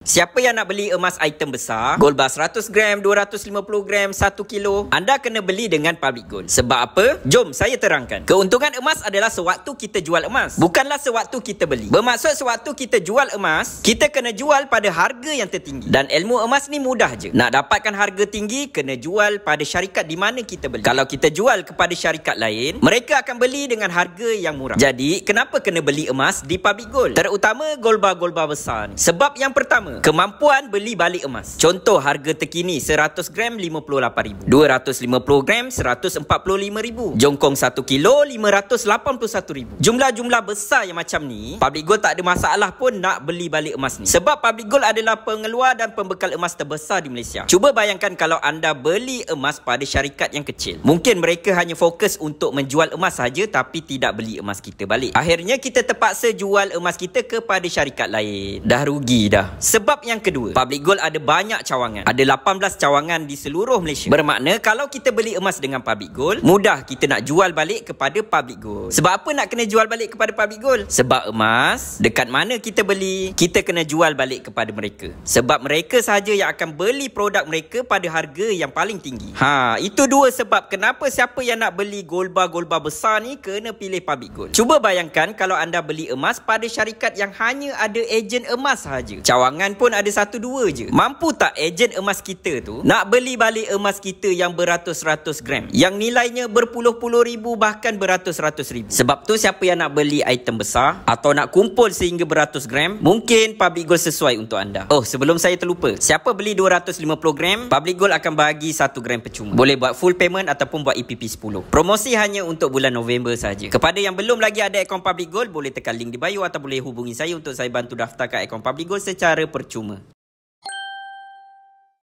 Siapa yang nak beli emas item besar, gold bar 100 gram, 250 gram, 1 kilo, anda kena beli dengan Public Gold. Sebab apa? Jom saya terangkan. Keuntungan emas adalah sewaktu kita jual emas, bukanlah sewaktu kita beli. Bermaksud sewaktu kita jual emas, kita kena jual pada harga yang tertinggi. Dan ilmu emas ni mudah je. Nak dapatkan harga tinggi, kena jual pada syarikat di mana kita beli. Kalau kita jual kepada syarikat lain, mereka akan beli dengan harga yang murah. Jadi, kenapa kena beli emas di Public Gold? Terutama gold bar besar ni. Sebab yang pertama, kemampuan beli balik emas. Contoh harga terkini 100 gram RM58,000, 250 gram RM145,000, jongkong 1 kilo RM581,000. Jumlah-jumlah besar yang macam ni, Public Gold tak ada masalah pun nak beli balik emas ni. Sebab Public Gold adalah pengeluar dan pembekal emas terbesar di Malaysia. Cuba bayangkan kalau anda beli emas pada syarikat yang kecil. Mungkin mereka hanya fokus untuk menjual emas saja tapi tidak beli emas kita balik. Akhirnya kita terpaksa jual emas kita kepada syarikat lain. Dah rugi dah. Sebab yang kedua, Public Gold ada banyak cawangan. Ada 18 cawangan di seluruh Malaysia. Bermakna kalau kita beli emas dengan Public Gold, mudah kita nak jual balik kepada Public Gold. Sebab apa nak kena jual balik kepada Public Gold? Sebab emas, dekat mana kita beli, kita kena jual balik kepada mereka. Sebab mereka sahaja yang akan beli produk mereka pada harga yang paling tinggi. Itu dua sebab kenapa siapa yang nak beli gold bar besar ni kena pilih Public Gold. Cuba bayangkan kalau anda beli emas pada syarikat yang hanya ada ejen emas sahaja. Cawangan pun ada 1-2 je. Mampu tak ejen emas kita tu nak beli balik emas kita yang beratus-ratus gram, yang nilainya berpuluh-puluh ribu bahkan beratus-ratus ribu? Sebab tu siapa yang nak beli item besar atau nak kumpul sehingga beratus gram, mungkin Public Gold sesuai untuk anda. Oh, sebelum saya terlupa, siapa beli 250 gram, Public Gold akan bagi 1 gram percuma. Boleh buat full payment ataupun buat EPP 10. Promosi hanya untuk bulan November saja. Kepada yang belum lagi ada akaun Public Gold, boleh tekan link di bio atau boleh hubungi saya untuk saya bantu daftarkan akaun Public Gold secara percuma.